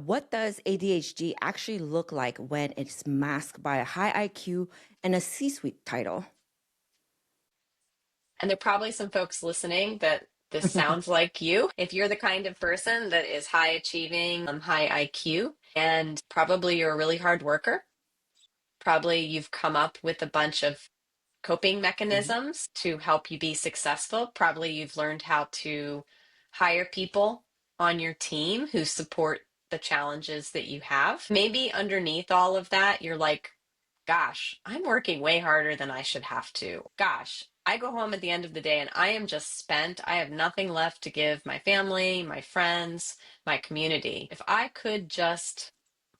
What does ADHD actually look like when it's masked by a high IQ and a C suite title? And there are probably some folks listening that this sounds like you. If you're the kind of person that is high achieving, high IQ, and probably you're a really hard worker, probably you've come up with a bunch of coping Mhm. mechanisms to help you be successful. Probably you've learned how to hire people on your team who support the challenges that you have. Maybe underneath all of that, you're like, gosh, I'm working way harder than I should have to. Gosh, I go home at the end of the day and I am just spent. I have nothing left to give my family, my friends, my community. If I could just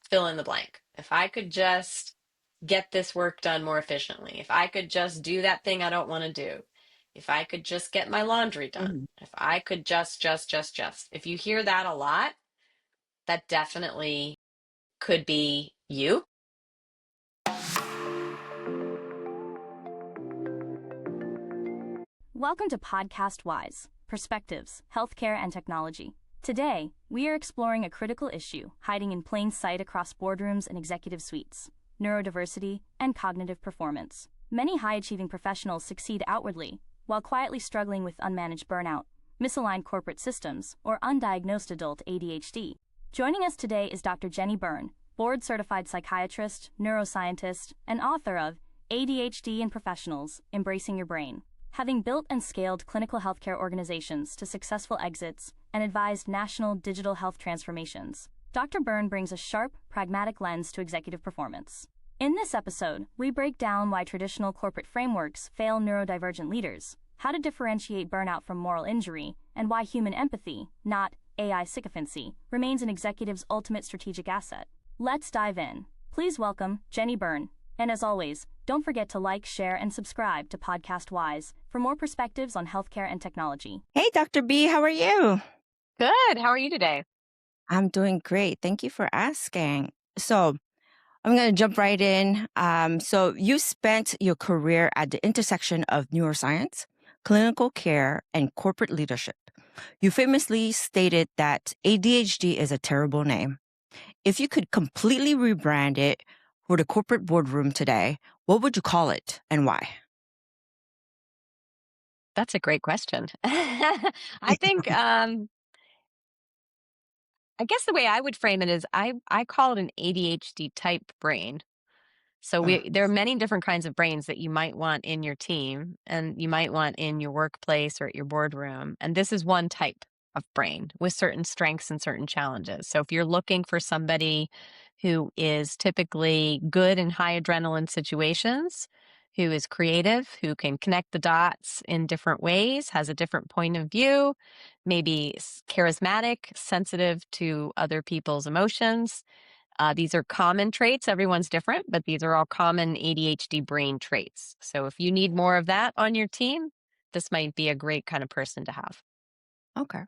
fill in the blank, if I could just get this work done more efficiently, if I could just do that thing I don't want to do, if I could just get my laundry done, Mhm. if I could just. If you hear that a lot, that definitely could be you. Welcome to Podcast Wise Perspectives, Healthcare, and Technology. Today, we are exploring a critical issue hiding in plain sight across boardrooms and executive suites: neurodiversity and cognitive performance. Many high achieving professionals succeed outwardly, while quietly struggling with unmanaged burnout, misaligned corporate systems, or undiagnosed adult ADHD. Joining us today is Dr. Jennie Byrne, board certified psychiatrist, neuroscientist, and author of ADHD in Professionals Embracing Your Brain. Having built and scaled clinical healthcare organizations to successful exits and advised national digital health transformations, Dr. Byrne brings a sharp, pragmatic lens to executive performance. In this episode, we break down why traditional corporate frameworks fail neurodivergent leaders, how to differentiate burnout from moral injury, and why human empathy, not AI sycophancy, remains an executive's ultimate strategic asset. Let's dive in. Please welcome Jennie Byrne. And as always, don't forget to like, share, and subscribe to Podcast Wise for more perspectives on healthcare and technology. Hey, Dr. B, how are you? Good. How are you today? I'm doing great. Thank you for asking. So, I'm going to jump right in. So, you spent your career at the intersection of neuroscience, clinical care, and corporate leadership. You famously stated that ADHD is a terrible name. If you could completely rebrand it for the corporate boardroom today, what would you call it and why? That's a great question. I think I guess the way I would frame it is I call it an ADHD type brain. So Uh, there are many different kinds of brains that you might want in your team and you might want in your workplace or at your boardroom. And this is one type of brain with certain strengths and certain challenges. So if you're looking for somebody who is typically good in high adrenaline situations, who is creative, who can connect the dots in different ways, has a different point of view, maybe charismatic, sensitive to other people's emotions, these are common traits. Everyone's different, but these are all common ADHD brain traits. So if you need more of that on your team, this might be a great kind of person to have. okay.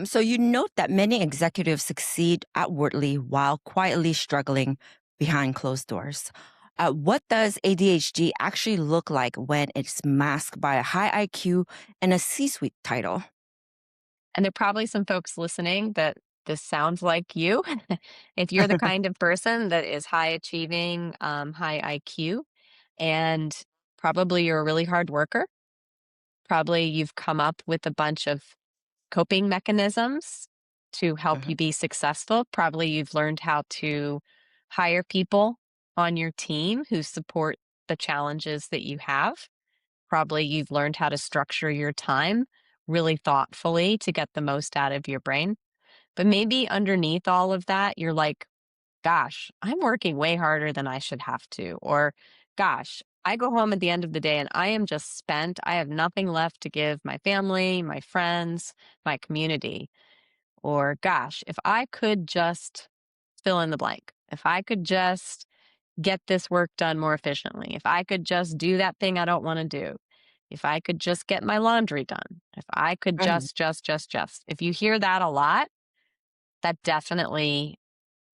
So you note that many executives succeed outwardly while quietly struggling behind closed doors. What does ADHD actually look like when it's masked by a high IQ and a C suite title? And there are probably some folks listening that this sounds like you. If you're the kind of person that is high achieving, high IQ, and probably you're a really hard worker, probably you've come up with a bunch of coping mechanisms to help Mhm. you be successful. Probably you've learned how to hire people on your team who support the challenges that you have. Probably you've learned how to structure your time really thoughtfully to get the most out of your brain. But maybe underneath all of that, you're like, gosh, I'm working way harder than I should have to. Or, gosh, I go home at the end of the day and I am just spent. I have nothing left to give my family, my friends, my community. Or, gosh, if I could just fill in the blank, if I could just get this work done more efficiently, if I could just do that thing I don't want to do, if I could just get my laundry done, if I could Mhm. just. If you hear that a lot, that definitely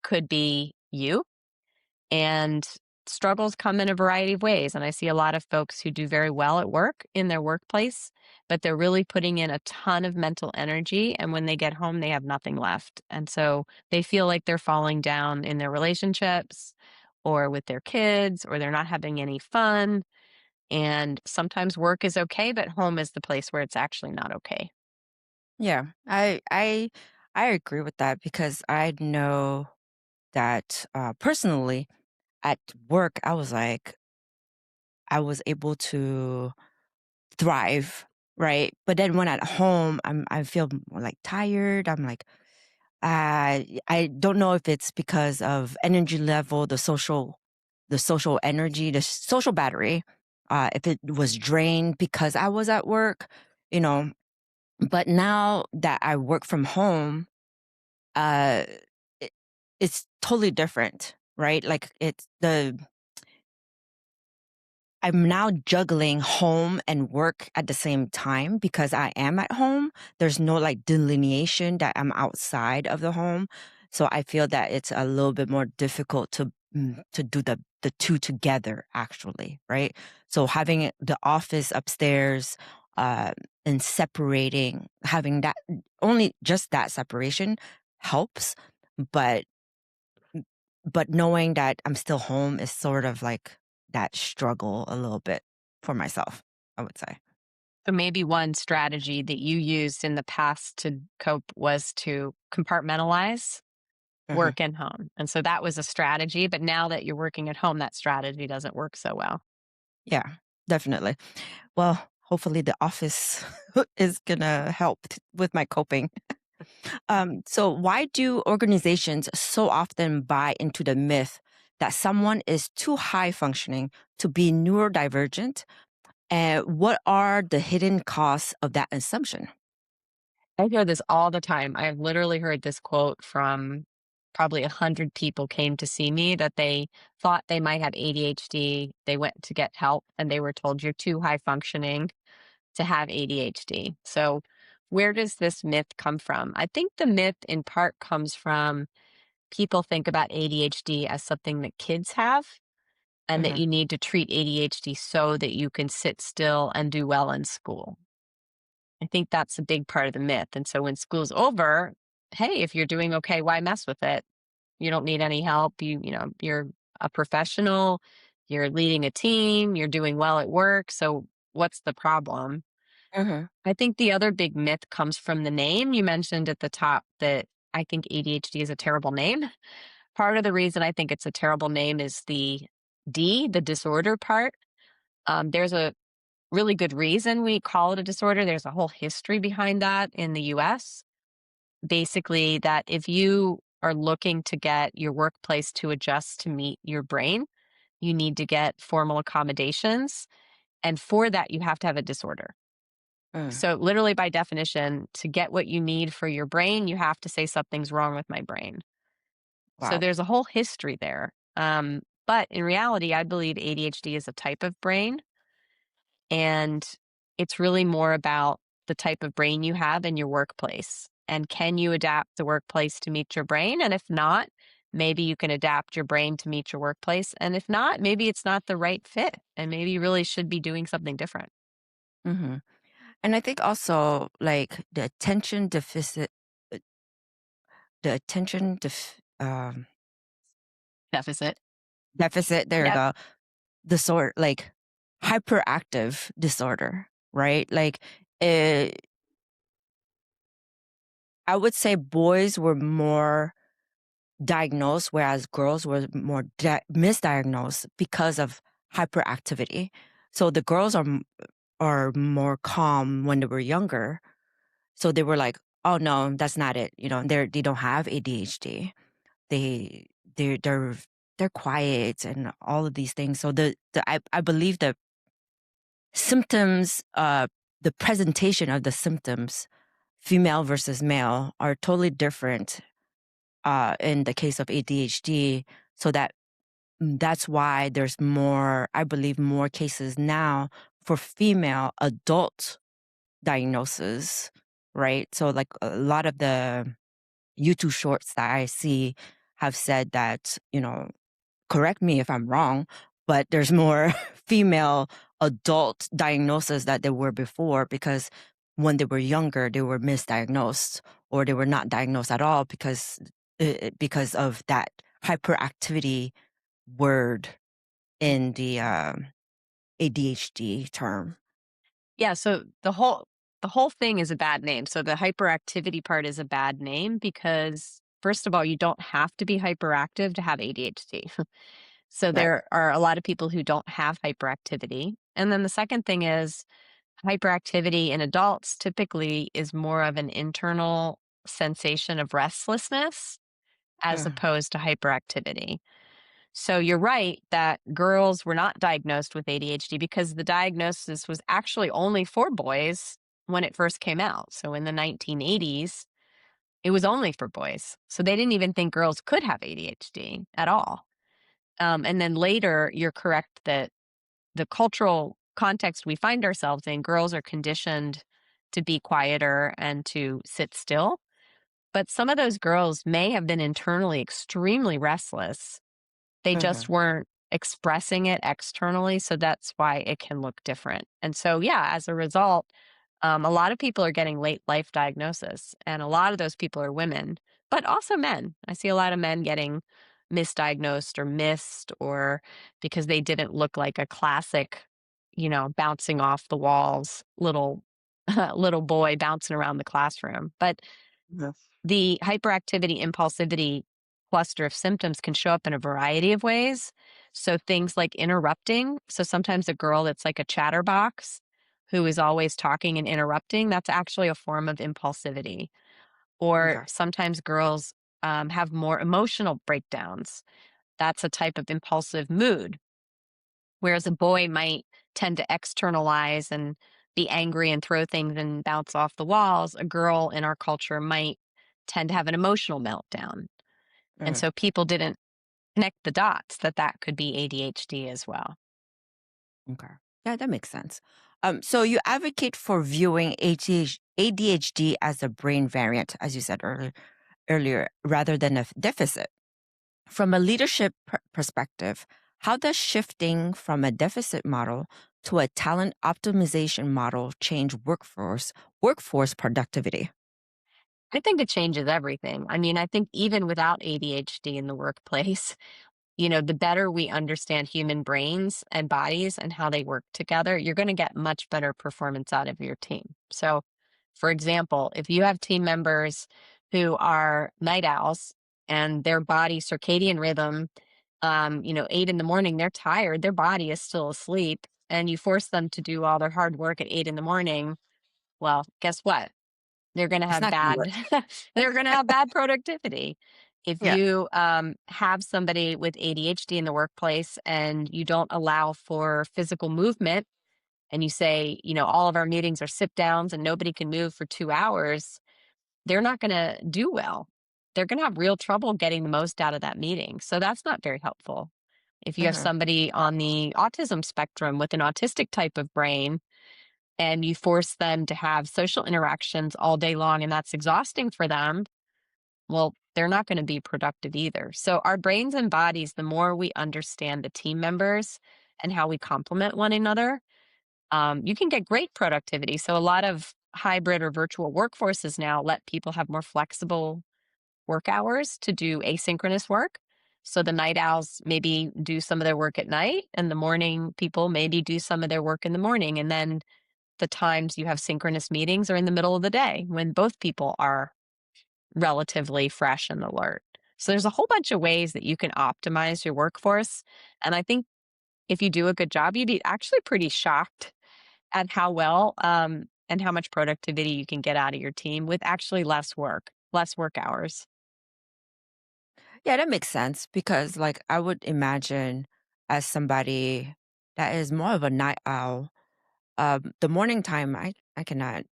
could be you. And struggles come in a variety of ways. And I see a lot of folks who do very well at work in their workplace, but they're really putting in a ton of mental energy. And when they get home, they have nothing left. And so they feel like they're falling down in their relationships or with their kids, or they're not having any fun. And sometimes work is okay, but home is the place where it's actually not okay. Yeah, I agree with that because I know that personally at work I was able to thrive, right? But then when at home, I feel more like tired. I'm like, I don't know if it's because of energy level, the social energy, the social battery, if it was drained because I was at work, you know. But now that I work from home, uh, it, it's totally different, right? Like I'm now juggling home and work at the same time because I am at home. There's no like delineation that I'm outside of the home. So I feel that it's a little bit more difficult to do the two together actually, right? So having the office upstairs, uh, and separating, having that only just that separation helps, but but knowing that I'm still home is sort of like that struggle a little bit for myself, I would say. So maybe one strategy that you used in the past to cope was to compartmentalize Hmm. work and home. And so that was a strategy, but now that you're working at home, that strategy doesn't work so well. Yeah, definitely. Well, hopefully the office is gonna help with my coping. So why do organizations so often buy into the myth that someone is too high functioning to be neurodivergent? And what are the hidden costs of that assumption? I hear this all the time. I've literally heard this quote from probably 100 people came to see me that they thought they might have ADHD. They went to get help and they were told you're too high functioning to have ADHD. So, where does this myth come from? I think the myth in part comes from people think about ADHD as something that kids have and that Hmm. you need to treat ADHD so that you can sit still and do well in school. I think that's a big part of the myth. And so when school's over, hey, if you're doing okay, why mess with it? You don't need any help. You're a professional, you're leading a team, you're doing well at work. So what's the problem? Hmm. I think the other big myth comes from the name. You mentioned at the top that I think ADHD is a terrible name. Part of the reason I think it's a terrible name is the disorder part. There's a really good reason we call it a disorder. There's a whole history behind that in the US. Basically, that if you are looking to get your workplace to adjust to meet your brain, you need to get formal accommodations. And for that, you have to have a disorder. Mm. So, literally, by definition, to get what you need for your brain, you have to say something's wrong with my brain. So, Wow. there's a whole history there. But in reality, I believe ADHD is a type of brain. And it's really more about the type of brain you have in your workplace. And can you adapt the workplace to meet your brain? And if not, maybe you can adapt your brain to meet your workplace. And if not, maybe it's not the right fit. And maybe you really should be doing something different. Hmm. And I think also like uh, the Deficit. deficit. There you Yep. go. Disorder, like hyperactive disorder, right? Like, uh, I would say boys were more diagnosed, whereas girls were more misdiagnosed because of hyperactivity. So the girls are more calm when they were younger. So they were like, "Oh no, that's not it. You know, they don't have ADHD. They they're they're they're quiet and all of these things." So I believe the symptoms, the presentation of the symptoms, female versus male, are totally different in the case of ADHD. So that's why there's more, I believe, more cases now for female adult diagnosis, right? So like a lot of the YouTube shorts that I see have said that, correct me if I'm wrong, but there's more female adult diagnoses that there were before because when they were younger, they were misdiagnosed or they were not diagnosed at all because of that hyperactivity word in the ADHD term. Yeah, so the whole thing is a bad name. So the hyperactivity part is a bad name because first of all, you don't have to be hyperactive to have ADHD. So Right. there are a lot of people who don't have hyperactivity. And then the second thing is hyperactivity in adults typically is more of an internal sensation of restlessness as Mm, opposed to hyperactivity. So you're right that girls were not diagnosed with ADHD because the diagnosis was actually only for boys when it first came out. So in the 1980s, it was only for boys. So they didn't even think girls could have ADHD at all. And then later, you're correct that the cultural context we find ourselves in, girls are conditioned to be quieter and to sit still. But some of those girls may have been internally extremely restless. They just mhm, weren't expressing it externally, so that's why it can look different. And so, yeah, as a result, a lot of people are getting late life diagnosis, and a lot of those people are women, but also men. I see a lot of men getting misdiagnosed or missed, or because they didn't look like a classic, bouncing off the walls little little boy bouncing around the classroom. But mhm, the hyperactivity, impulsivity cluster of symptoms can show up in a variety of ways. So things like interrupting. So sometimes a girl that's like a chatterbox who is always talking and interrupting, that's actually a form of impulsivity. Or okay. sometimes girls have more emotional breakdowns. That's a type of impulsive mood. Whereas a boy might tend to externalize and be angry and throw things and bounce off the walls, a girl in our culture might tend to have an emotional meltdown. And Mhm, so people didn't connect the dots that that could be ADHD as well. okay. Yeah, that makes sense. So you advocate for viewing ADHD as a brain variant, as you said earlier, rather than a deficit. From a leadership perspective, how does shifting from a deficit model to a talent optimization model change workforce productivity? I think it changes everything. I mean, I think even without ADHD in the workplace, the better we understand human brains and bodies and how they work together, you're going to get much better performance out of your team. So, for example, if you have team members who are night owls and their body circadian rhythm, 8 in the morning, they're tired, their body is still asleep, and you force them to do all their hard work at 8 in the morning, well, guess what? They're gonna It's have not going to bad work. they're gonna have bad productivity. If Yeah. you, have somebody with ADHD in the workplace and you don't allow for physical movement and you say, all of our meetings are sit downs and nobody can move for 2 hours, they're not gonna do well. They're gonna have real trouble getting the most out of that meeting, so that's not very helpful. If you have Hmm. somebody on the autism spectrum with an autistic type of brain and you force them to have social interactions all day long and that's exhausting for them, well, they're not going to be productive either. So, our brains and bodies, the more we understand the team members and how we complement one another, you can get great productivity. So, a lot of hybrid or virtual workforces now let people have more flexible work hours to do asynchronous work. So, the night owls maybe do some of their work at night, and the morning people maybe do some of their work in the morning. And then the times you have synchronous meetings are in the middle of the day when both people are relatively fresh and alert. So there's a whole bunch of ways that you can optimize your workforce. And I think if you do a good job, you'd be actually pretty shocked at how well and how much productivity you can get out of your team with actually less work hours. Yeah, that makes sense because, like, I would imagine as somebody that is more of a night owl, the morning time, I cannot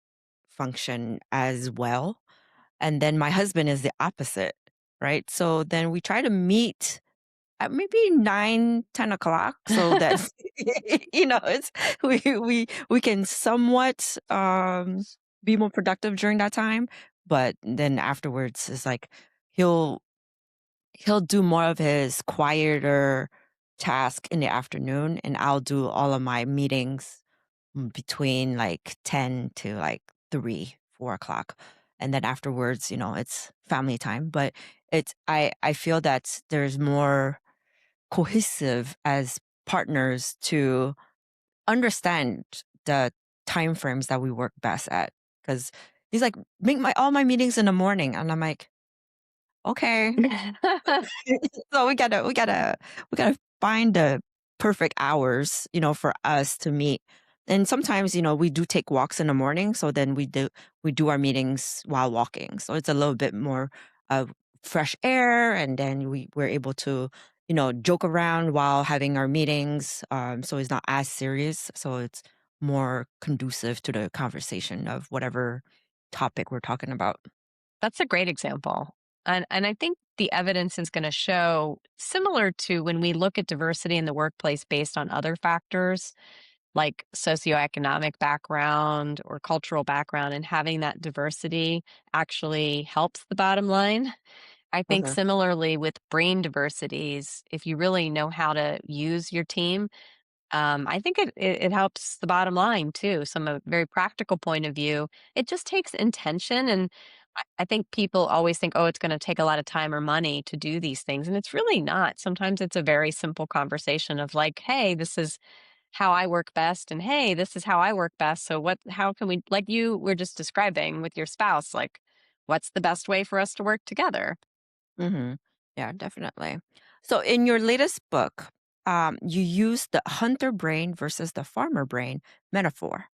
function as well. And then my husband is the opposite, right? So then we try to meet at maybe 9, 10 o'clock so that it's we can somewhat be more productive during that time. But then afterwards it's like he'll he'll do more of his quieter task in the afternoon, and I'll do all of my meetings between like 10 to like 3, 4 o'clock. And then afterwards, it's family time. But I feel that there's more cohesive as partners to understand the time frames that we work best at. Because he's like, make all my meetings in the morning. And I'm like, okay. So we gotta find the perfect hours, for us to meet. And sometimes, we do take walks in the morning. So then we do our meetings while walking. So it's a little bit more of fresh air, and then we're able to, joke around while having our meetings. So it's not as serious. So it's more conducive to the conversation of whatever topic we're talking about. That's a great example. And I think the evidence is going to show similar to when we look at diversity in the workplace based on other factors like socioeconomic background or cultural background, and having that diversity actually helps the bottom line. I think Okay. similarly with brain diversities, if you really know how to use your team, I think it helps the bottom line too. From a very practical point of view, it just takes intention, and I think people always think, oh, it's going to take a lot of time or money to do these things, and it's really not. Sometimes it's a very simple conversation of like, hey, this is how I work best, and hey, this is how I work best. So how can we, like you were just describing with your spouse, like, what's the best way for us to work together? Hmm. Yeah, definitely. So, in your latest book, you use the hunter brain versus the farmer brain metaphor.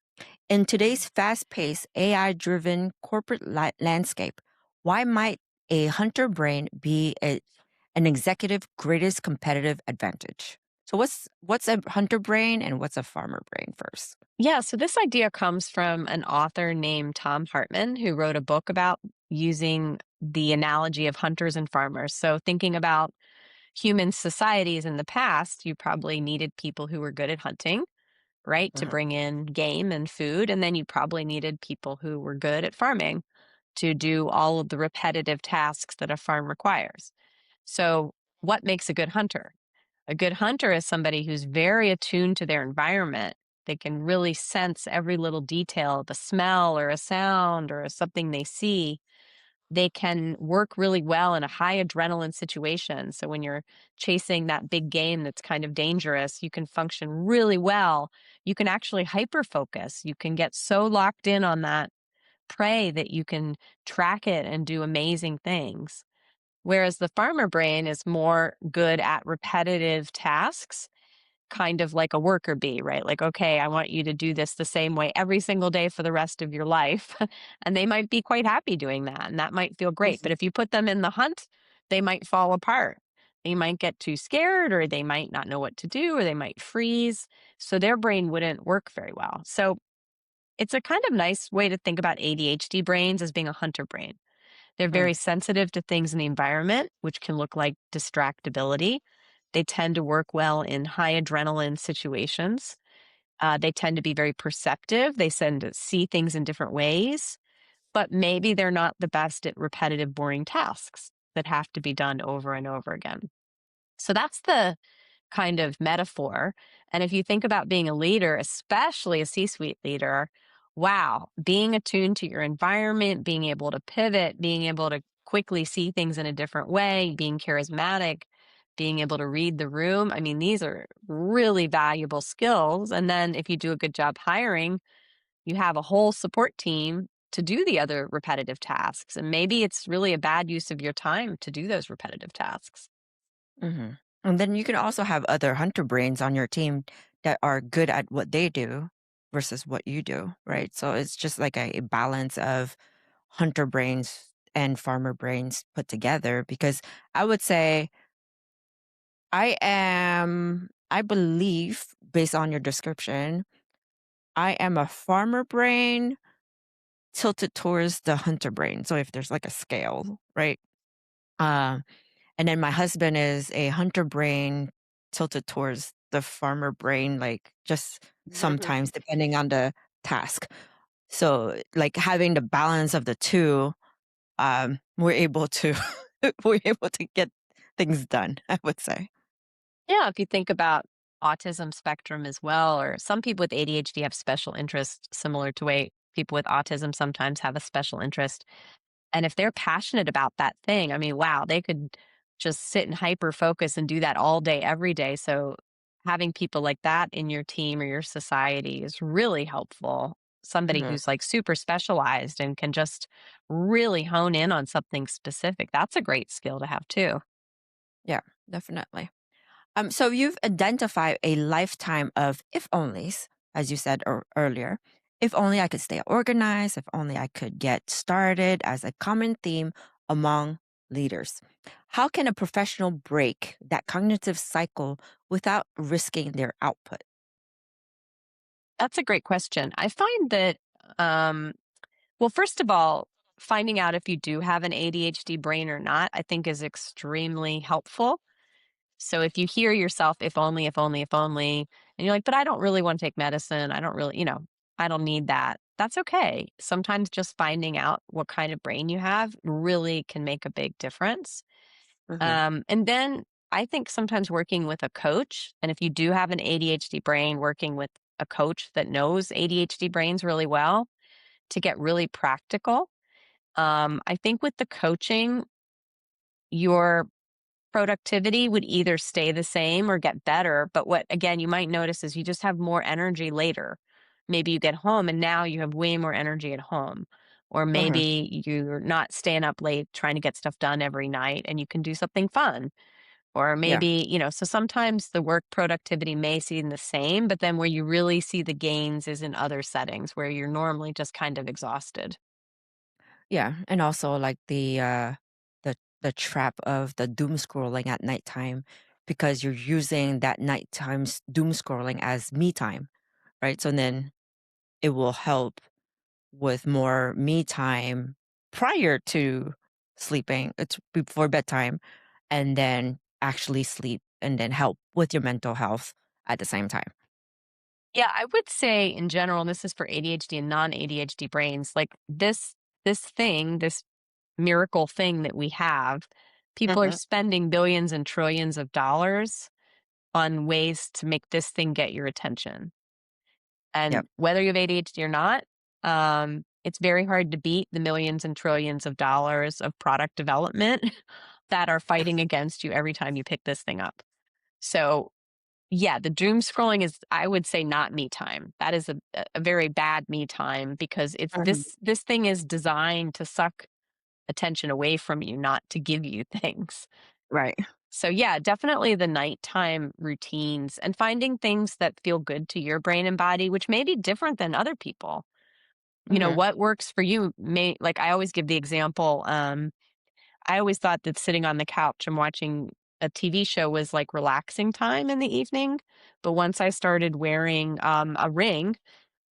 In today's fast paced, AI driven corporate landscape, why might a hunter brain be an executive greatest competitive advantage? So, what's a hunter brain and what's a farmer brain first? Yeah, so this idea comes from an author named Tom Hartman who wrote a book about using the analogy of hunters and farmers. So, thinking about human societies in the past, you probably needed people who were good at hunting, right, to Uh-huh. bring in game and food. And then you probably needed people who were good at farming to do all of the repetitive tasks that a farm requires. So, what makes a good hunter? A good hunter is somebody who's very attuned to their environment. They can really sense every little detail of a smell or a sound or something they see. They can work really well in a high adrenaline situation. So, when you're chasing that big game that's kind of dangerous, you can function really well. You can actually hyper focus. You can get so locked in on that prey that you can track it and do amazing things. Whereas the farmer brain is more good at repetitive tasks, kind of like a worker bee, right? Like, okay, I want you to do this the same way every single day for the rest of your life. And they might be quite happy doing that. And that might feel great. But if you put them in the hunt, they might fall apart. They might get too scared, or they might not know what to do, or they might freeze. So their brain wouldn't work very well. So it's a kind of nice way to think about ADHD brains as being a hunter brain. They're very sensitive to things in the environment, which can look like distractibility. They tend to work well in high adrenaline situations. They tend to be very perceptive. They tend to see things in different ways, but maybe they're not the best at repetitive, boring tasks that have to be done over and over again. So that's the kind of metaphor. And if you think about being a leader, especially a C suite leader, wow, being attuned to your environment, being able to pivot, being able to quickly see things in a different way, being charismatic, being able to read the room. I mean, these are really valuable skills. And then if you do a good job hiring, you have a whole support team to do the other repetitive tasks. And maybe it's really a bad use of your time to do those repetitive tasks. Hmm. And then you can also have other hunter brains on your team that are good at what they do versus what you do, right? So it's just like a balance of hunter brains and farmer brains put together. Because I would say I believe, based on your description, I am a farmer brain tilted towards the hunter brain. So if there's like a scale, right? Um, And then my husband is a hunter brain tilted towards the farmer brain, like just sometimes depending on the task. So like having the balance of the two, we're able to we're able to get things done, I would say. Yeah, if you think about autism spectrum as well, or some people with ADHD have special interests similar to way people with autism sometimes have a special interest. And if they're passionate about that thing, I mean, wow, they could just sit and hyper focus and do that all day, every day. So having people like that in your team or your society is really helpful. Somebody Mhm. who's like super specialized and can just really hone in on something specific. That's a great skill to have too. Yeah, definitely. So you've identified a lifetime of if onlys, as you said earlier. If only I could stay organized, if only I could get started as a common theme among leaders. How can a professional break that cognitive cycle without risking their output? That's a great question. I find that, um, well, first of all, finding out if you do have an ADHD brain or not, I think is extremely helpful. So if you hear yourself, if only, if only, and you're like, but I don't really want to take medicine. I don't really, I don't need that. That's okay. Sometimes just finding out what kind of brain you have really can make a big difference. Hmm. And then I think sometimes working with a coach, and if you do have an ADHD brain, working with a coach that knows ADHD brains really well to get really practical. I think with the coaching, your productivity would either stay the same or get better. But what, again, you might notice is you just have more energy later. Maybe you get home and now you have way more energy at home. Or Hmm. maybe you're not staying up late trying to get stuff done every night and you can do something fun. Or Yeah. maybe, so sometimes the work productivity may seem the same, but then where you really see the gains is in other settings where you're normally just kind of exhausted. Yeah. And also like the trap of the doom scrolling at nighttime because you're using that nighttime doom scrolling as me time, right? So then it will help with more me time prior to sleeping. It's before bedtime, and then actually sleep and then help with your mental health at the same time. Yeah, I would say in general, and this is for ADHD and non-ADHD brains, like this miracle thing that we have, people are Hmm. spending billions and trillions of dollars on ways to make this thing get your attention. Yep. And whether you have ADHD or not, it's very hard to beat the millions and trillions of dollars of product development that are fighting against you every time you pick this thing up. So yeah, the doom scrolling is, I would say, not me time. That is a very bad me time because it's Mhm. this thing is designed to suck attention away from you, not to give you things. Right. So yeah, definitely the nighttime routines and finding things that feel good to your brain and body, which may be different than other people. Hmm. What works for you may, like I always give the example, I always thought that sitting on the couch and watching a TV show was like relaxing time in the evening. But once I started wearing a ring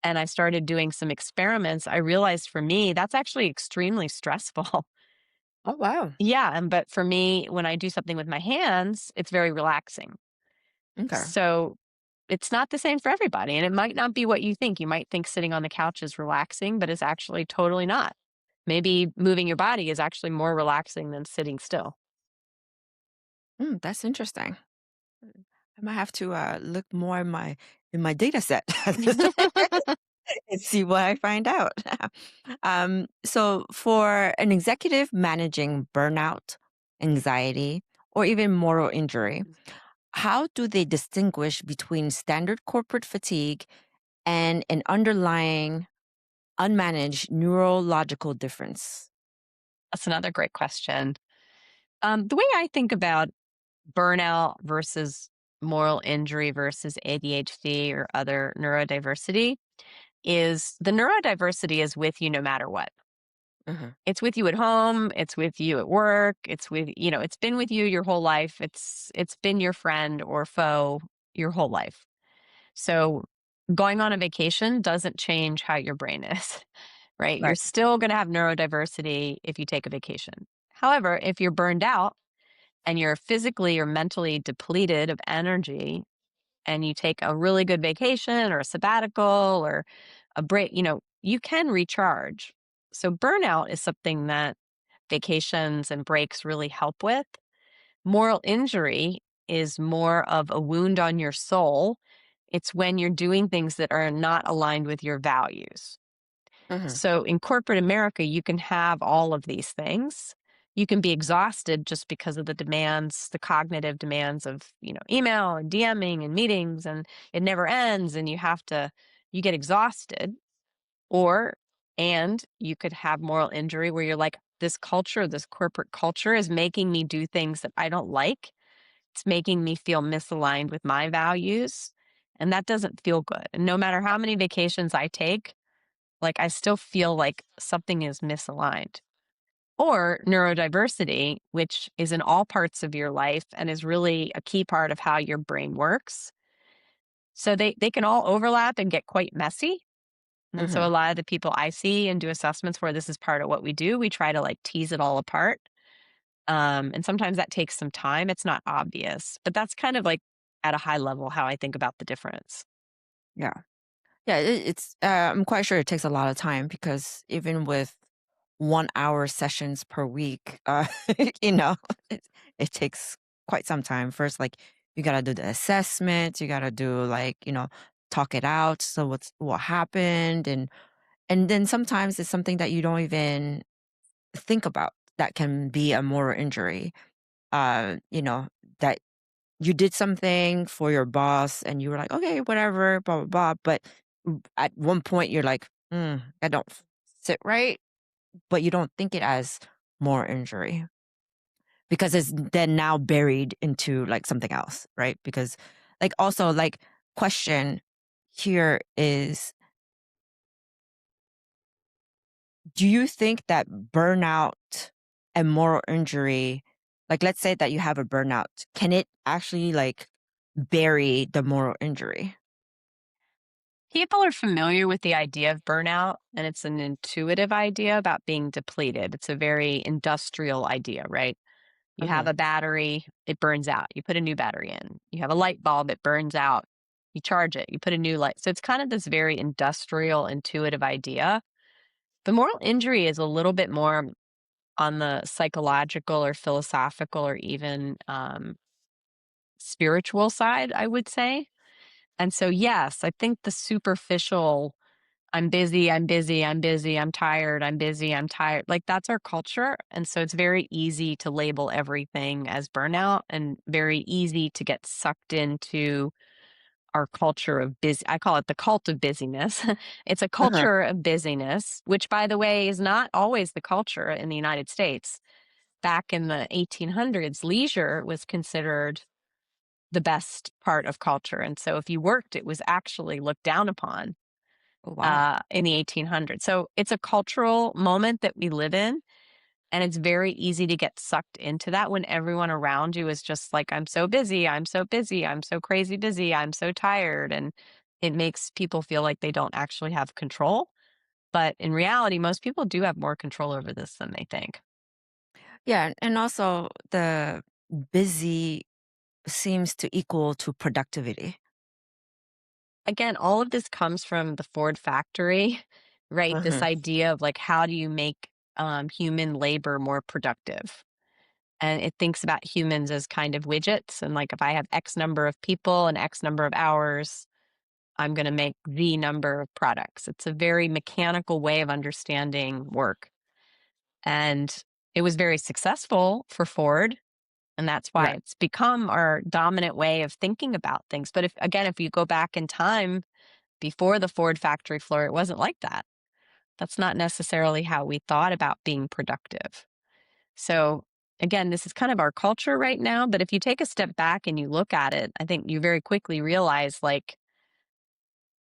and I started doing some experiments, I realized for me, that's actually extremely stressful. Oh wow. Yeah. But for me, when I do something with my hands, it's very relaxing. Okay. So it's not the same for everybody. And it might not be what you think. You might think sitting on the couch is relaxing, but it's actually totally not. Maybe moving your body is actually more relaxing than sitting still. That's interesting. I might have to look more in my data set and see what I find out. So, for an executive managing burnout, anxiety, or even moral injury, how do they distinguish between standard corporate fatigue and an underlying unmanaged neurological difference? That's another great question. The way I think about burnout versus moral injury versus ADHD or other neurodiversity is the neurodiversity is with you no matter what. Hmm. It's with you at home, it's with you at work, it's with, it's been with you your whole life. It's been your friend or foe your whole life. So going on a vacation doesn't change how your brain is, right? You're Right. still going to have neurodiversity if you take a vacation. However, if you're burned out and you're physically or mentally depleted of energy and you take a really good vacation or a sabbatical or a break, you can recharge. So burnout is something that vacations and breaks really help with. Moral injury is more of a wound on your soul. It's when you're doing things that are not aligned with your values. Hmm. So in corporate America, you can have all of these things. You can be exhausted just because of the demands, the cognitive demands of, email and DMing and meetings, and it never ends. And you get exhausted. And you could have moral injury where you're like, this culture, this corporate culture is making me do things that I don't like. It's making me feel misaligned with my values. And that doesn't feel good. And no matter how many vacations I take, like I still feel like something is misaligned. Or neurodiversity, which is in all parts of your life and is really a key part of how your brain works. So they can all overlap and get quite messy. And so a Hmm. lot of the people I see and do assessments where this is part of what we do, we try to like tease it all apart. And sometimes that takes some time. It's not obvious, but that's kind of like at a high level how I think about the difference. Yeah. Yeah, it's I'm quite sure it takes a lot of time because even with 1 hour sessions per week, you know, it, it takes quite some time. First, like you gotta do the assessment, you gotta do like, talk it out. So what happened, and then sometimes it's something that you don't even think about that can be a moral injury. That you did something for your boss and you were like, okay, whatever, blah, blah, blah. But at one point you're like, that don't sit right. But you don't think it as more injury because it's then now buried into like something else, right? Because like also like question here is, do you think that burnout and moral injury, like let's say that you have a burnout, can it actually like bury the moral injury? People are familiar with the idea of burnout, and it's an intuitive idea about being depleted. It's a very industrial idea, right? You have Hmm. a battery, it burns out. You put a new battery in. You have a light bulb, it burns out. You charge it, you put a new light. So it's kind of this very industrial, intuitive idea. The moral injury is a little bit more on the psychological or philosophical or even spiritual side, I would say. And so, yes, I think the superficial, I'm busy, I'm busy, I'm busy, I'm tired, I'm busy, I'm tired. Like that's our culture. And so it's very easy to label everything as burnout and very easy to get sucked into our culture of busy. I call it the cult of busyness. It's a Uh-huh. culture of busyness, which by the way is not always the culture in the United States. Back in the 1800s, leisure was considered the best part of culture. And so if you worked, it was actually looked down upon Oh, wow. in the 1800s. So it's a cultural moment that we live in. And it's very easy to get sucked into that when everyone around you is just like, I'm so busy, I'm so busy, I'm so crazy busy, I'm so tired. And it makes people feel like they don't actually have control. But in reality, most people do have more control over this than they think. Yeah, and also the busy seems to equal to productivity. Again, all of this comes from the Ford factory, right? This Uh-huh. idea of like, how do you make human labor more productive? And it thinks about humans as kind of widgets. And like, if I have X number of people and X number of hours, I'm going to make the number of products. It's a very mechanical way of understanding work. And it was very successful for Ford. And that's why Right. it's become our dominant way of thinking about things. But if you go back in time before the Ford factory floor, it wasn't like that. That's not necessarily how we thought about being productive. So again, this is kind of our culture right now. But if you take a step back and you look at it, I think you very quickly realize like,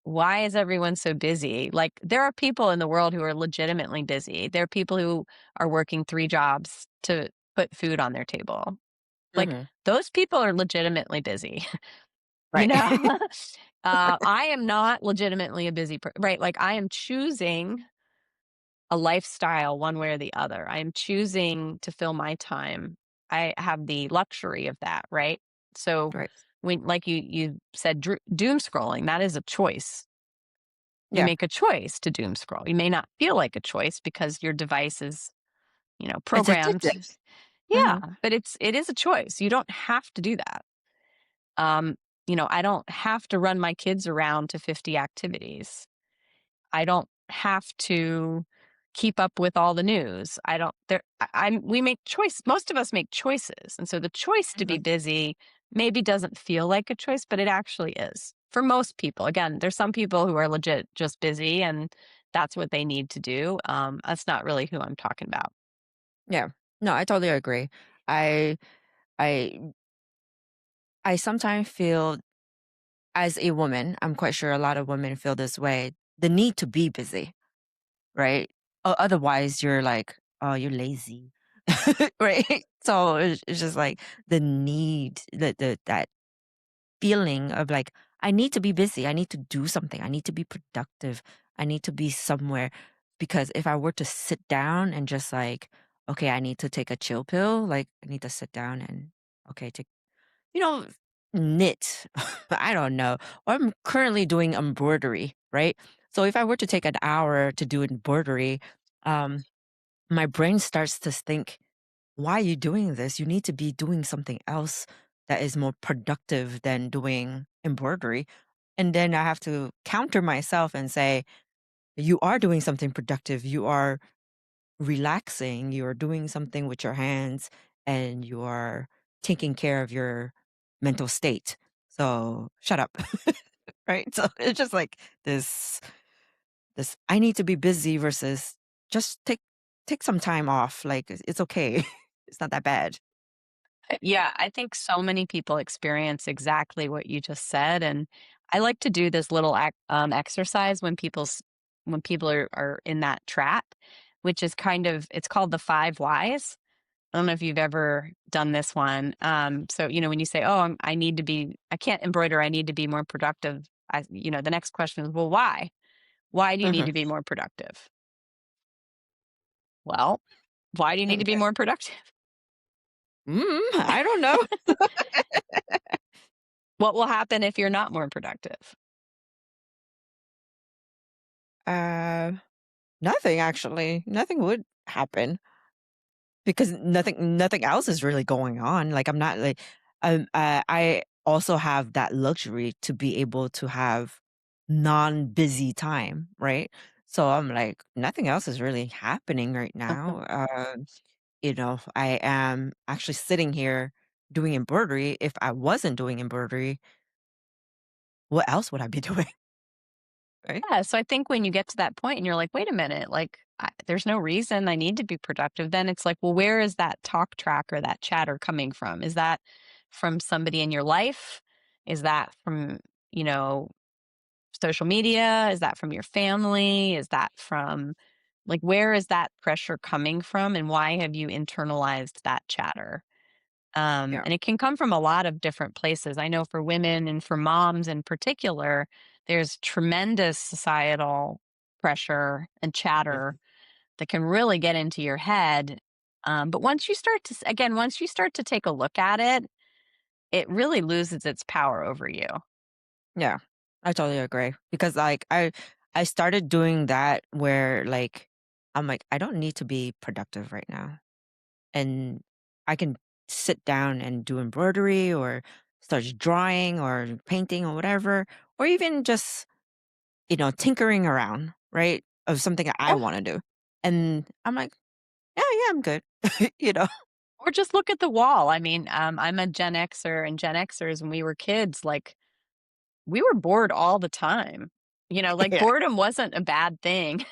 why is everyone so busy? Like, there are people in the world who are legitimately busy. There are people who are working 3 jobs to put food on their table. Like, Hmm. those people are legitimately busy, you Right. know? I am not legitimately a busy person, right? Like, I am choosing a lifestyle one way or the other. I am choosing to fill my time. I have the luxury of that, right? So, Right. when, like you said, doom scrolling, that is a choice. You Yeah. make a choice to doom scroll. You may not feel like a choice because your device is, It's programmed. addictive. Yeah, but it is a choice. You don't have to do that. Um, I don't have to run my kids around to 50 activities. I don't have to keep up with all the news. I don't there I we make choice most of us make choices. And so the choice to be Mhm. busy maybe doesn't feel like a choice, but it actually is. For most people. Again, there's some people who are legit just busy and that's what they need to do. That's not really who I'm talking about. Yeah. No, I totally agree. I I I sometimes feel as a woman, I'm quite sure a lot of women feel this way, the need to be busy, right? Otherwise you're like, oh, you're lazy. Right? So it's just like the need, that feeling of like, I need to be busy. I need to do something. I need to be productive. I need to be somewhere. Because if I were to sit down and just like, okay, I need to take a chill pill, like I need to sit down and, okay, take, you know, knit. I don't know. Or I'm currently doing embroidery, right? So if I were to take an hour to do embroidery, um, my brain starts to think, why are you doing this? You need to be doing something else that is more productive than doing embroidery. And then I have to counter myself and say, you are doing something productive. You are relaxing. You are doing something with your hands and you are taking care of your mental state. So shut up. Right. So it's just like this I need to be busy versus just take some time off. Like it's okay. It's not that bad. Yeah, I think so many people experience exactly what you just said, and I like to do this little exercise when when people are in that trap, which is kind of it's called the five whys. I don't know if you've ever done this one. So when you say, "Oh, I can't embroider. I need to be more productive." The next question is, "Well, why? Why do you need Mhm. to be more productive?" Well, why do you need to be Okay. more productive? I don't know. What will happen if you're not more productive? Uh, Nothing actually. Nothing would happen because nothing else is really going on. Like I'm not like I also have that luxury to be able to have non-busy time, right? So I'm like nothing else is really happening right now. I am actually sitting here doing embroidery. If I wasn't doing embroidery, what else would I be doing? Right? Yeah, so I think when you get to that point and you're like, "Wait a minute, like, there's no reason I need to be productive," then it's like, well, where is that talk track or that chatter coming from? Is that from somebody in your life? Is that from, you know, social media? Is that from your family? Is that from like, where is that pressure coming from, and why have you internalized that chatter? Yeah. And it can come from a lot of different places. I know for women and for moms in particular, there's tremendous societal pressure and chatter Mhm. that can really get into your head. But once you start to, again, once you start to take a look at it, it really loses its power over you. Yeah, I totally agree because like I started doing that where like I'm like I don't need to be productive right now, and I can sit down and do embroidery or start drawing or painting or whatever, or even just tinkering around, right, of something that I Yeah. want to do, and I'm like, yeah, I'm good, you know. Or just look at the wall. I mean, I'm a Gen Xer, and Gen Xers, when we were kids, like we were bored all the time. Like Yeah, boredom wasn't a bad thing.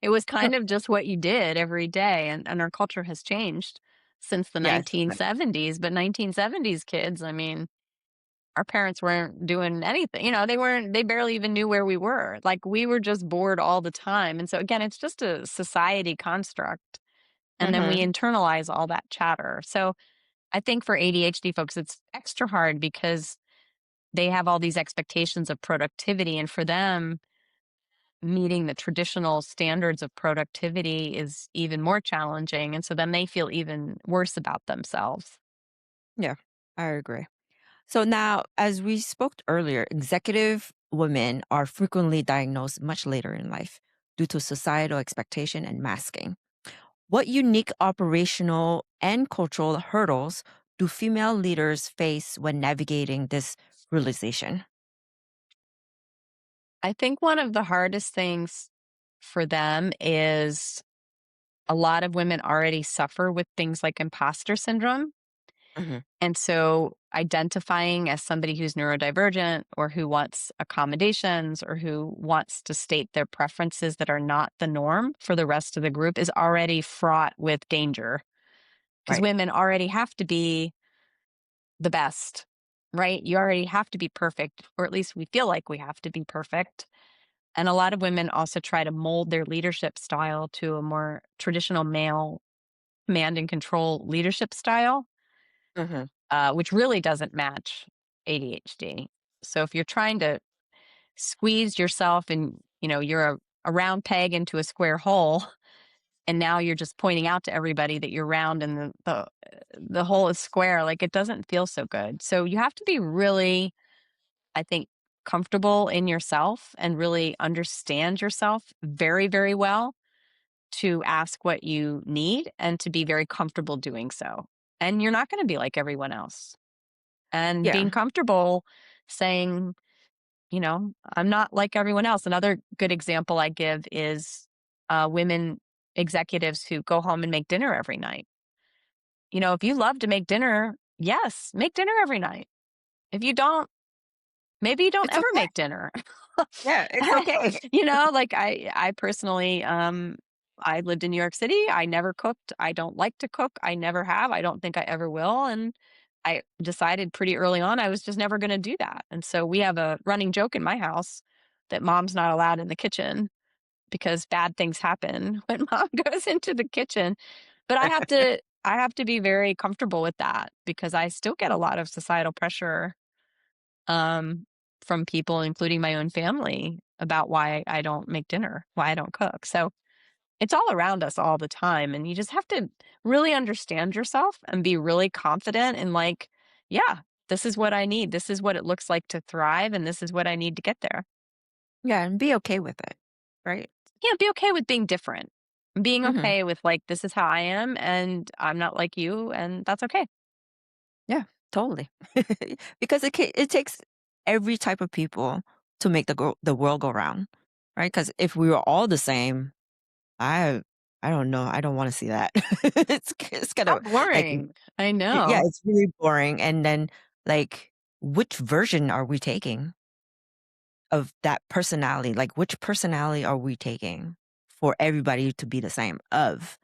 It was kind of just what you did every day. And our culture has changed since the yes, 1970s. But 1970s kids, I mean, our parents weren't doing anything. They barely even knew where we were. Like we were just bored all the time. And so, again, it's just a society construct. And then we mm-hmm. internalize all that chatter. So I think for ADHD folks, it's extra hard because they have all these expectations of productivity, and for them, meeting the traditional standards of productivity is even more challenging, and so then they feel even worse about themselves. Yeah, I agree. So now, as we spoke earlier, executive women are frequently diagnosed much later in life due to societal expectation and masking. What unique operational and cultural hurdles do female leaders face when navigating this realization? I think one of the hardest things for them is a lot of women already suffer with things like imposter syndrome. Hmm. And so identifying as somebody who's neurodivergent or who wants accommodations or who wants to state their preferences that are not the norm for the rest of the group is already fraught with danger because Right. women already have to be the best, right? You already have to be perfect, or at least we feel like we have to be perfect. And a lot of women also try to mold their leadership style to a more traditional male command and control leadership style, Hmm. which really doesn't match ADHD. So if you're trying to squeeze yourself and you're a round peg into a square hole, and now you're just pointing out to everybody that you're round and the hole is square, like it doesn't feel so good. So you have to be really, I think, comfortable in yourself and really understand yourself very, very well to ask what you need and to be very comfortable doing so. And you're not going to be like everyone else. And Yeah. being comfortable saying, I'm not like everyone else. Another good example I give is women executives who go home and make dinner every night. If you love to make dinner, yes, make dinner every night. If you don't, maybe you don't It's ever okay. make dinner. Yeah, it's okay. Like I personally, I lived in New York City. I never cooked. I don't like to cook. I never have. I don't think I ever will. And I decided pretty early on I was just never going to do that. And so we have a running joke in my house that mom's not allowed in the kitchen because bad things happen when mom goes into the kitchen. But I have to be very comfortable with that because I still get a lot of societal pressure um, from people, including my own family, about why I don't make dinner, why I don't cook. So it's all around us all the time. And you just have to really understand yourself and be really confident in, like, yeah, this is what I need. This is what it looks like to thrive. And this is what I need to get there. Yeah, and be okay with it. Right. Yeah, be okay with being different. Being Hmm. okay with, like, this is how I am and I'm not like you. And that's okay. Yeah, totally. Because it takes every type of people to make the world go round, right? Because if we were all the same, I I don't know. I don't want to see that. It's kind How of like boring. I yeah, know. it's really boring. And then like, which version are we taking of that personality? Like, which personality are we taking for everybody to be the same of?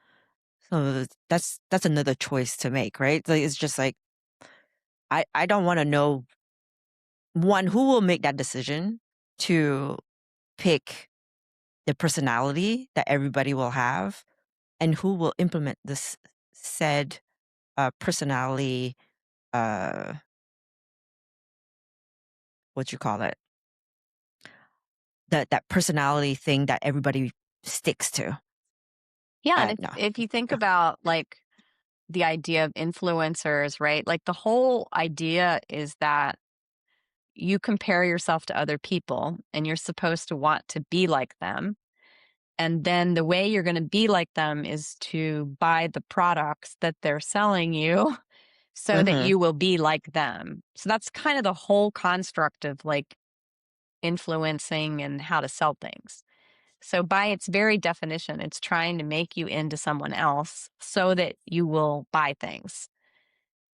So that's another choice to make, right? Like, it's just like I don't want to know one who will make that decision to pick the personality that everybody will have, and who will implement this said personality, uh what you call it, that personality thing that everybody sticks to. Yeah. And if, No. if you think about, like, the idea of influencers, right? Like, the whole idea is that you compare yourself to other people and you're supposed to want to be like them. And then the way you're going to be like them is to buy the products that they're selling you so that Mm-hmm. you will be like them. So that's kind of the whole construct of, like, influencing and how to sell things. So by its very definition, it's trying to make you into someone else so that you will buy things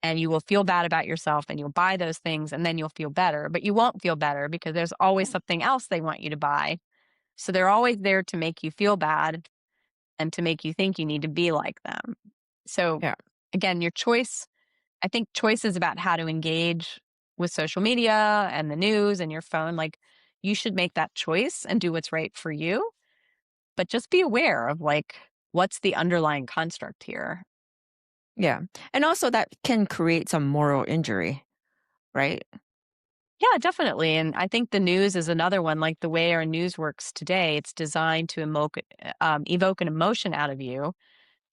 and you will feel bad about yourself and you'll buy those things and then you'll feel better, but you won't feel better because there's always something else they want you to buy. So they're always there to make you feel bad and to make you think you need to be like them. So Yeah. again, your choice, I think choice is about how to engage with social media and the news and your phone. Like, you should make that choice and do what's right for you, but just be aware of, like, what's the underlying construct here. Yeah. And also that can create some moral injury, right? Yeah, definitely. And I think the news is another one. Like, the way our news works today, it's designed to evoke an emotion out of you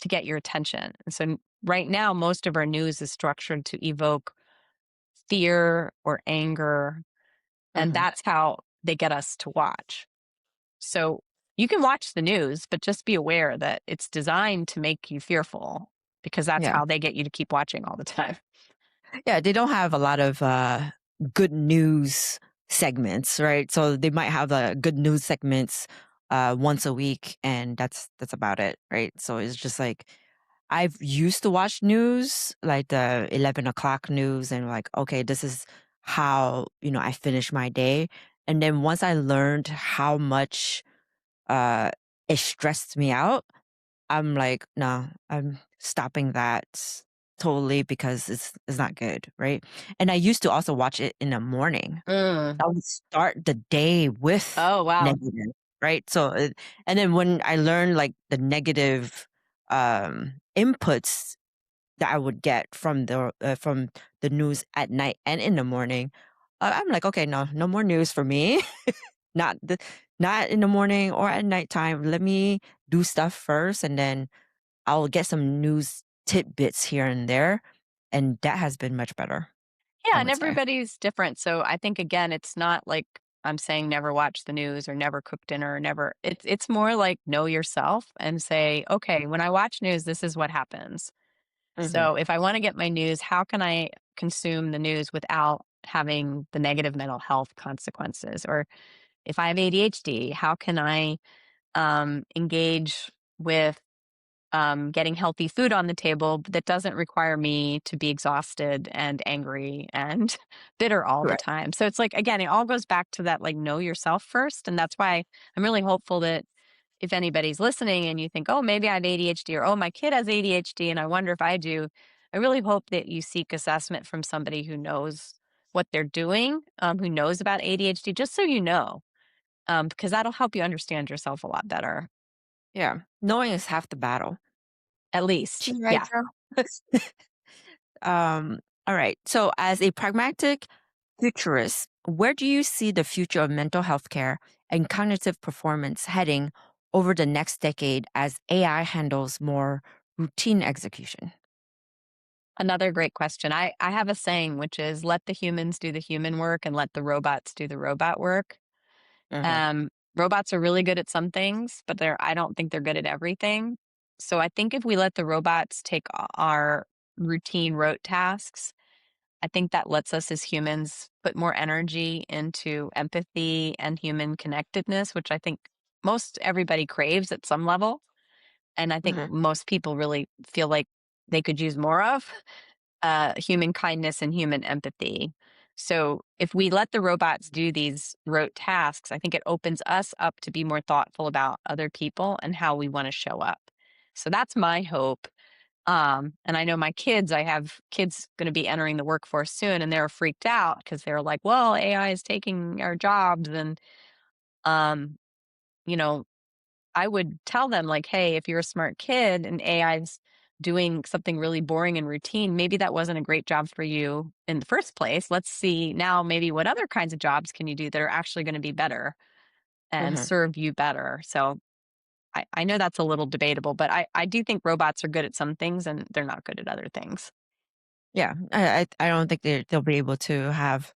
to get your attention. And so right now, most of our news is structured to evoke fear or anger, and Mm-hmm. that's how they get us to watch. So You can watch the news, but just be aware that it's designed to make you fearful because that's Yeah. how they get you to keep watching all the time. Yeah, they don't have a lot of good news segments, right? So they might have good news segments once a week, and that's about it, right? So it's just like I've used to watch news, like the 11 o'clock news, and like, okay, this is how I finish my day. And then once I learned how much uh, it stressed me out, I'm like, no, I'm stopping that totally because it's not good, right? And I used to also watch it in the morning. Mm. I would start the day with Oh, wow. negative, right? So, and then when I learned like the negative inputs that I would get from the news at night and in the morning, I'm like, okay, no more news for me. not the not in the morning or at nighttime. Let me do stuff first, and then I'll get some news tidbits here and there, and that has been much better, I Yeah, and would say. everybody's different. So I think again, it's not like I'm saying never watch the news or never cook dinner or never it's more like know yourself and say, okay, when I watch news, this is what happens. Mhm. So if I want to get my news, how can I consume the news without having the negative mental health consequences? Or if I have ADHD, how can I engage with getting healthy food on the table that doesn't require me to be exhausted and angry and bitter all the Right. time. So it's like, again, it all goes back to that, like, know yourself first. And that's why I'm really hopeful that if anybody's listening and you think, oh, maybe I have ADHD or, oh, my kid has ADHD and I wonder if I do, I really hope that you seek assessment from somebody who knows what they're doing, who knows about ADHD, just so you know, because that'll help you understand yourself a lot better, Yeah. Knowing is half the battle. at least. She right, Yeah. girl? Um, all right. So as a pragmatic futurist, where do you see the future of mental health care and cognitive performance heading over the next decade as AI handles more routine execution? Another great question. I have a saying, which is let the humans do the human work and let the robots do the robot work. Mhm. Robots are really good at some things, but I don't think they're good at everything. So I think if we let the robots take our routine rote tasks, I think that lets us as humans put more energy into empathy and human connectedness, which I think most everybody craves at some level. And I think Mhm. most people really feel like they could use more of human kindness and human empathy. So if we let the robots do these rote tasks, I think it opens us up to be more thoughtful about other people and how we want to show up. So that's my hope. And I know my kids, I have kids going to be entering the workforce soon, and they're freaked out because they're like, well, AI is taking our jobs. And, um, you know, I would tell them like, "Hey, if you're a smart kid and AI's doing something really boring and routine, maybe that wasn't a great job for you in the first place. Let's see now maybe what other kinds of jobs can you do that are actually going to be better and Mhm. serve you better." So I know that's a little debatable, but I do think robots are good at some things and they're not good at other things. Yeah, I don't think they'll be able to have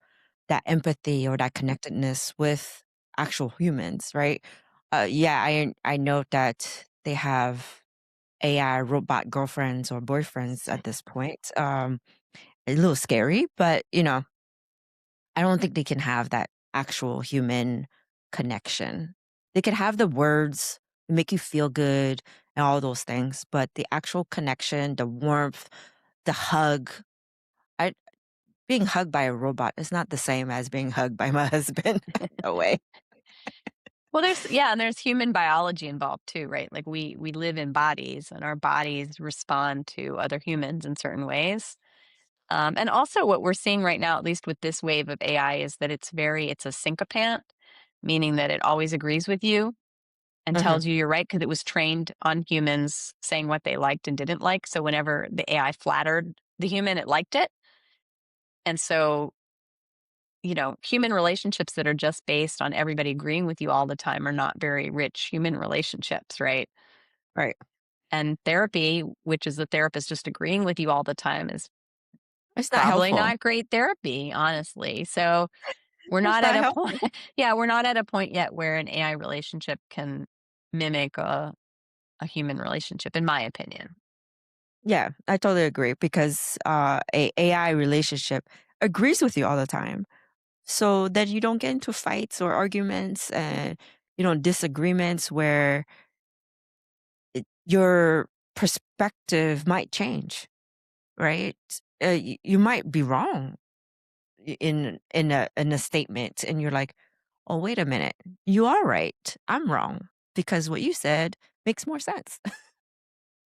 that empathy or that connectedness with actual humans, right? Yeah, I know that they have AI robot girlfriends or boyfriends at this point. A little scary, but I don't think they can have that actual human connection. They could have the words, make you feel good, and all those things, but the actual connection, the warmth, the hug, I being hugged by a robot is not the same as being hugged by my husband. No way. Well, and there's human biology involved too, right? Like we live in bodies and our bodies respond to other humans in certain ways. And also what we're seeing right now, at least with this wave of AI, is that it's a syncopant, meaning that it always agrees with you and Mhm. tells you you're right because it was trained on humans saying what they liked and didn't like. So whenever the AI flattered the human, it liked it. And so, human relationships that are just based on everybody agreeing with you all the time are not very rich human relationships, right? Right. And therapy, which is the therapist just agreeing with you all the time, is It's not probably helpful. not great therapy, honestly. So we're It's not at not a point helpful. yeah, we're not at a point yet where an AI relationship can mimic a human relationship, in my opinion. Yeah, I totally agree because a AI relationship agrees with you all the time, so that you don't get into fights or arguments and disagreements where your perspective might change, right? You might be wrong in a statement, and you're like, "Oh, wait a minute, you are right. I'm wrong because what you said makes more sense."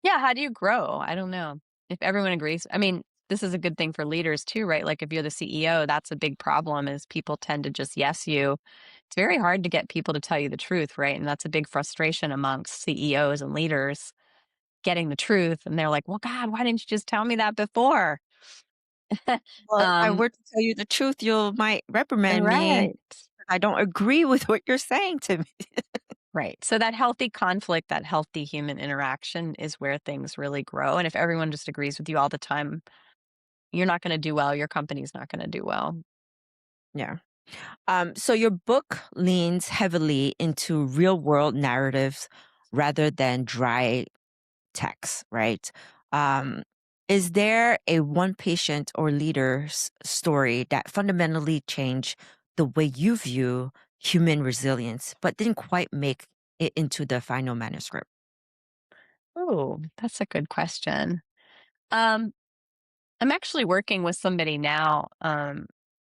Yeah, how do you grow? I don't know. If everyone agrees, I mean, this is a good thing for leaders too, right? Like if you're the CEO, that's a big problem is people tend to just yes you. It's very hard to get people to tell you the truth, right? And that's a big frustration amongst CEOs and leaders getting the truth. And they're like, well, God, why didn't you just tell me that before? Well, if I um, were to tell you the truth, you might reprimand me. right. I don't agree with what you're saying to me. Right. So that healthy conflict, that healthy human interaction is where things really grow. And if everyone just agrees with you all the time, you're not going to do well. Your company's not going to do well. Yeah. So your book leans heavily into real world narratives rather than dry text, right? Um, is there a one patient or leader's story that fundamentally changed the way you view human resilience, but didn't quite make it into the final manuscript? Oh, that's a good question. Um, I'm actually working with somebody now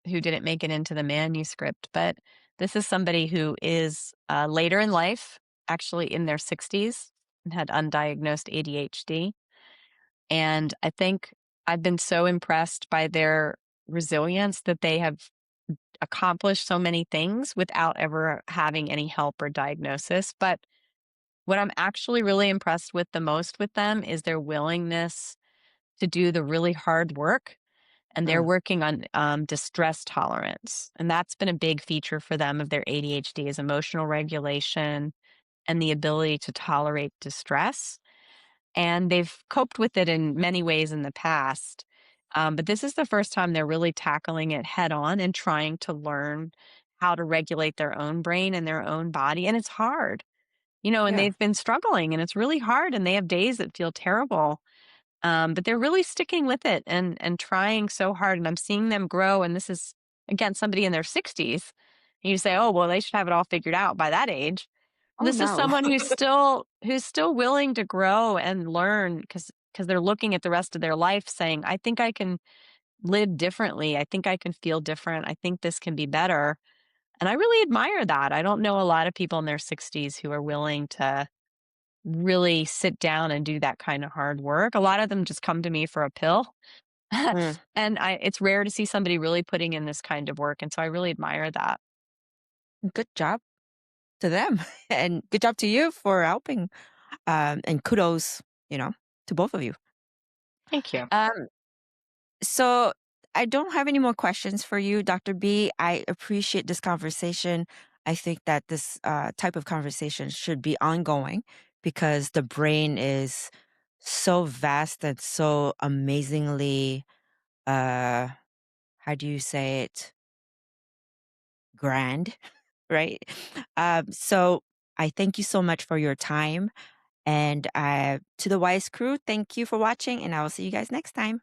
who didn't make it into the manuscript, but this is somebody who is later in life, actually in their 60s, and had undiagnosed ADHD. And I think I've been so impressed by their resilience that they have accomplished so many things without ever having any help or diagnosis. But what I'm actually really impressed with the most with them is their willingness to do the really hard work. And they're Mm, working on distress tolerance. And that's been a big feature for them of their ADHD is emotional regulation and the ability to tolerate distress. And they've coped with it in many ways in the past. But this is the first time they're really tackling it head on and trying to learn how to regulate their own brain and their own body. And it's hard, and yeah. they've been struggling and it's really hard. And they have days that feel terrible. But they're really sticking with it and trying so hard. And I'm seeing them grow. And this is, again, somebody in their 60s. And you say, oh, well, they should have it all figured out by that age. Oh This is no. someone who's still willing to grow and learn because they're looking at the rest of their life saying, I think I can live differently. I think I can feel different. I think this can be better. And I really admire that. I don't know a lot of people in their 60s who are willing to really sit down and do that kind of hard work. A lot of them just come to me for a pill. Mm, And it's rare to see somebody really putting in this kind of work. And so I really admire that. good job to them, and good job to you for helping. And kudos, to both of you. Thank you. Um, so I don't have any more questions for you, Dr. B. I appreciate this conversation. I think that this type of conversation should be ongoing because the brain is so vast and so amazingly, uh, how do you say it, grand, right? So I thank you so much for your time. And to the Wise crew, thank you for watching, and I will see you guys next time.